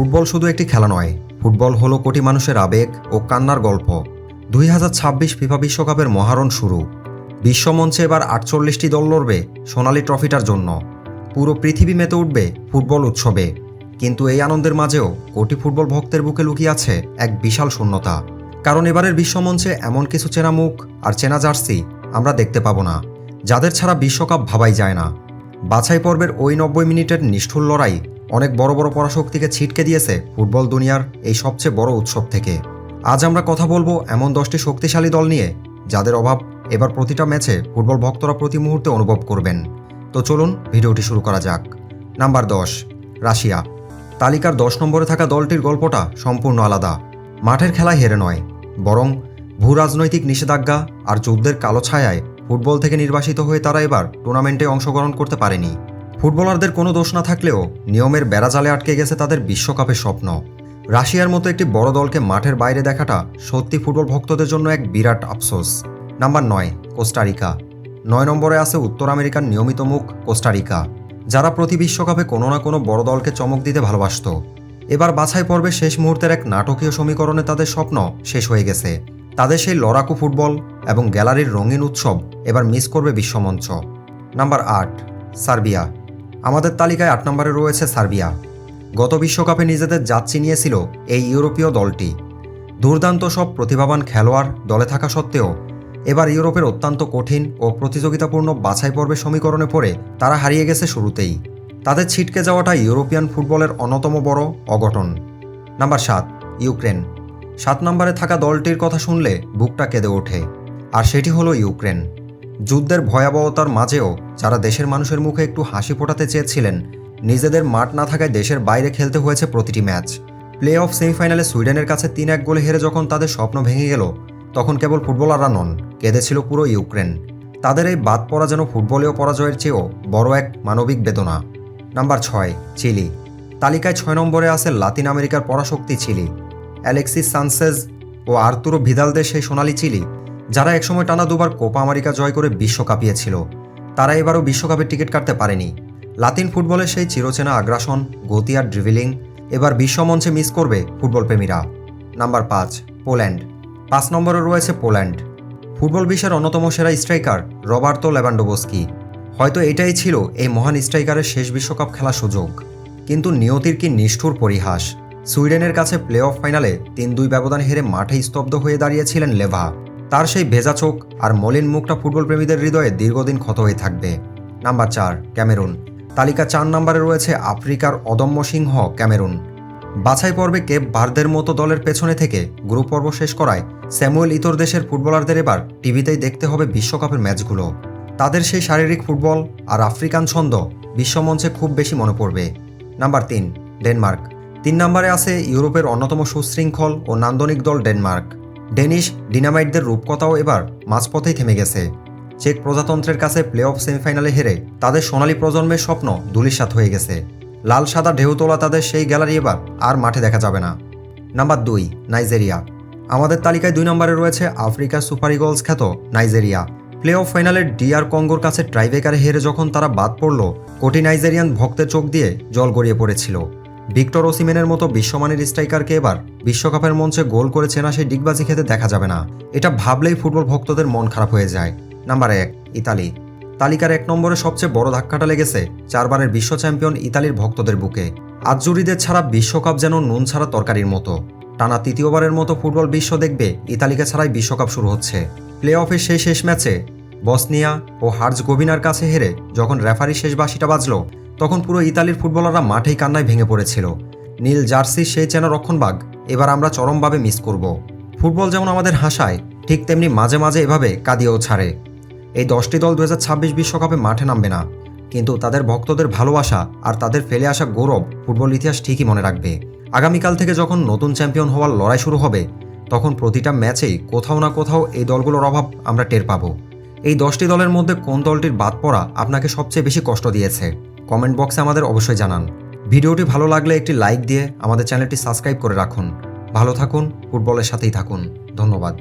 Football শুধু একটি খেলা নয়, ফুটবল হলো কোটি মানুষের আবেগ ও কান্নার গল্প। 2026 ফিফা বিশ্বকাপের মহারণ শুরু। বিশ্বমঞ্চে এবার 48টি দল লড়বে সোনালী ট্রফিটার জন্য। পুরো পৃথিবী মেতে উঠবে ফুটবল উৎসবে। কিন্তু এই আনন্দের মাঝেও কোটি ফুটবল ভক্তের বুকে লুকিয়ে আছে এক বিশাল শূন্যতা। কারণ এবারের বিশ্বমঞ্চে এমন কিছু চেনা মুখ আর চেনা জার্সি আমরা দেখতে পাবো না, যাদের ছাড়া বিশ্বকাপ ভাবাই যায় না। বাছাই পর্বের ওই 90 মিনিটের নিষ্ঠুর লড়াই অনেক বড় বড় পরাশক্তিকে ছিটকে দিয়েছে ফুটবল দুনিয়ার এই সবচেয়ে বড় উৎসব থেকে। আজ আমরা কথা বলবো এমন 10টি শক্তিশালী দল নিয়ে, যাদের অভাব এবার প্রতিটা ম্যাচে ফুটবল ভক্তরা প্রতি মুহূর্তে অনুভব করবেন। তো চলুন ভিডিওটি শুরু করা যাক। Number 10, Russia. তালিকার 10 নম্বরে থাকা দলটির গল্পটা সম্পূর্ণ আলাদা। মাঠের খেলায় হেরে নয়, বরং ভূ রাজনৈতিক নিষেধাজ্ঞা আর যুদ্ধের কালো ছায়ায় ফুটবল থেকে নির্বাসিত হয়ে তারা এবার টুর্নামেন্টে অংশগ্রহণ করতে পারেনি। ফুটবলারদের কোনো দোষ না থাকলেও নিয়মের বেড়াজালে আটকে গেছে তাদের বিশ্বকাপের স্বপ্ন। রাশিয়ার মতো একটি বড় দলকে মাঠের বাইরে দেখাটা সত্যি ফুটবল ভক্তদের জন্য এক বিরাট আফসোস। Number 9, Costa Rica. 9 নম্বরে আছে উত্তর আমেরিকার নিয়মিত মুখ কোস্টারিকা, যারা প্রতি বিশ্বকাপে কোনো না কোনো বড় দলকে চমক দিতে ভালোবাসত। এবার বাছাই পর্বে শেষ মুহূর্তের এক নাটকীয় সমীকরণে তাদের স্বপ্ন শেষ হয়ে গেছে। তাদের সেই লড়াকু ফুটবল এবং গ্যালারির রঙিন উৎসব এবার মিস করবে বিশ্বমঞ্চ। Number 8, Serbia. আমাদের তালিকায় 8 নম্বরে রয়েছে সার্বিয়া। গত বিশ্বকাপে নিজেদের জাত চিনিয়েছিল এই ইউরোপীয় দলটি। দুর্দান্ত সব প্রতিভাবান খেলোয়াড় দলে থাকা সত্ত্বেও এবার ইউরোপের অত্যন্ত কঠিন ও প্রতিযোগিতাপূর্ণ বাছাই পর্বের সমীকরণে পড়ে তারা হারিয়ে গেছে শুরুতেই। তাদের ছিটকে যাওয়াটা ইউরোপিয়ান ফুটবলের অন্যতম বড় অঘটন। Number 7, Ukraine. 7 নম্বরে থাকা দলটির কথা শুনলে বুকটা কেঁদে ওঠে। আর সেটি হলো ইউক্রেন। যুদ্ধের ভয়াবহতার মাঝেও যারা দেশের মানুষের মুখে একটু হাসি ফোটাতে চেয়েছিলেন, নিজেদের মাঠ না থাকায় দেশের বাইরে খেলতে হয়েছে প্রতিটি ম্যাচ। প্লে অফ সেমিফাইনালে সুইডেনের কাছে 3-1 গোলে হেরে যখন তাদের স্বপ্ন ভেঙে গেল, তখন কেবল ফুটবলাররা নন, কেঁদেছিল পুরো ইউক্রেন। তাদের এই বাদ পড়া যেন ফুটবলীয় পরাজয়ের চেয়েও বড় এক মানবিক বেদনা। Number 6, Chile. তালিকায় 6 নম্বরে আছে লাতিন আমেরিকার পরাশক্তি চিলি। অ্যালেক্সিস সানচেজ ও আর্তুরো ভিদালদের সেই সোনালি চিলি, যারা একসময় টানা 2বার কোপা আমেরিকা জয় করে বিশ্ব কাঁপিয়েছিল, তারা এবারও বিশ্বকাপের টিকিট কাটতে পারেনি। লাতিন ফুটবলের সেই চিরচেনা আগ্রাসন, গতি আর ড্রিবলিং এবার বিশ্বমঞ্চে মিস করবে ফুটবল প্রেমীরা। Number 5, Poland. 5 নম্বরে রয়েছে পোল্যান্ড। ফুটবল বিশ্বের অন্যতম সেরা স্ট্রাইকার রবার্তো লেভানডোভস্কি। হয়তো এটাই ছিল এই মহান স্ট্রাইকারের শেষ বিশ্বকাপ খেলার সুযোগ। কিন্তু নিয়তির কি নিষ্ঠুর পরিহাস। সুইডেনের কাছে প্লে অফ ফাইনালে 3-2 ব্যবধানে হেরে মাঠে স্তব্ধ হয়ে দাঁড়িয়েছিলেন লেভা। তার সেই ভেজা চোখ আর মলিন মুখটা ফুটবল প্রেমীদের হৃদয়ে দীর্ঘদিন ক্ষত হয়ে থাকবে। Number 4, Cameroon. তালিকা 4 নম্বরে রয়েছে আফ্রিকার অদম্য সিংহ ক্যামেরুন। বাছাই পর্বে কেপ ভার্দের মতো দলের পেছনে থেকে গ্রুপ পর্ব শেষ করায় স্যামুয়েল ইতোর দেশের ফুটবলারদের এবার টিভিতেই দেখতে হবে বিশ্বকাপের ম্যাচগুলো। তাদের সেই শারীরিক ফুটবল আর আফ্রিকান ছন্দ বিশ্বমঞ্চে খুব বেশি মনে পড়বে। Number 3, Denmark. 3 নম্বরে আছে ইউরোপের অন্যতম সুশৃঙ্খল ও নান্দনিক দল ডেনমার্ক। ডেনিশ ডিনামাইটদের রূপকথাও এবার মাঝপথেই থেমে গেছে। চেক প্রজাতন্ত্রের কাছে প্লে অফ সেমিফাইনালে হেরে তাদের সোনালী প্রজন্মের স্বপ্ন ধূলিসাৎ হয়ে গেছে। লাল সাদা ঢেউ তোলা তাদের সেই গ্যালারি এবার আর মাঠে দেখা যাবে না। Number 2, Nigeria. আমাদের তালিকায় 2 নম্বরে রয়েছে আফ্রিকার সুপার ইগলস খ্যাত নাইজেরিয়া। প্লে অফ ফাইনালে ডিআর কঙ্গোর কাছে ট্রাইবেকারে হেরে যখন তারা বাদ পড়ল, কোটি নাইজেরিয়ান ভক্তের চোখ দিয়ে জল গড়িয়ে পড়েছিল। ভিক্টর ওসিমেনের মতো বিশ্বমানের স্ট্রাইকারকে এবার বিশ্বকাপের মঞ্চে গোল করে চেনা সেই ডিগবাজি খেতে দেখা যাবে না। এটা ভাবলেই ফুটবল ভক্তদের মন খারাপ হয়ে যায়। Number 1, Italy. তালিকার 1 নম্বরে সবচেয়ে বড় ধাক্কাটা লেগেছে 4বারের বিশ্ব চ্যাম্পিয়ন ইতালির ভক্তদের বুকে। আজুরিদের ছাড়া বিশ্বকাপ যেন নুন ছাড়া তরকারির মতো। টানা 3য়বারের মতো ফুটবল বিশ্ব দেখবে ইতালিকে ছাড়াই বিশ্বকাপ শুরু হচ্ছে। প্লে অফের সেই শেষ ম্যাচে বসনিয়া ও হার্জগোভিনার কাছে হেরে যখন রেফারি শেষ বাঁশিটা বাজল, তখন পুরো ইতালির ফুটবলাররা মাঠেই কান্নায় ভেঙে পড়েছিল। নীল জার্সির সেই চেনা রক্ষণভাগ এবার আমরা চরমভাবে মিস করব। ফুটবল যেমন আমাদের হাসায়, ঠিক তেমনি মাঝে মাঝে এভাবে কাঁদিয়েও ছাড়ে। এই 10টি দল 2026 বিশ্বকাপে মাঠে নামবে না, কিন্তু তাদের ভক্তদের ভালোবাসা আর তাদের ফেলে আসা গৌরব ফুটবল ইতিহাস ঠিকই মনে রাখবে। আগামীকাল থেকে যখন নতুন চ্যাম্পিয়ন হওয়ার লড়াই শুরু হবে, তখন প্রতিটা ম্যাচেই কোথাও না কোথাও এই দলগুলোর অভাব আমরা টের পাবো। এই 10টি দলের মধ্যে কোন দলটির বাদ পড়া আপনাকে সবচেয়ে বেশি কষ্ট দিয়েছে? কমেন্ট বক্সে আমাদের অবশ্যই জানান। ভিডিওটি ভালো লাগলে একটি লাইক দিয়ে আমাদের চ্যানেলটি সাবস্ক্রাইব করে রাখুন। ভালো থাকুন, ফুটবলের সাথেই থাকুন। ধন্যবাদ।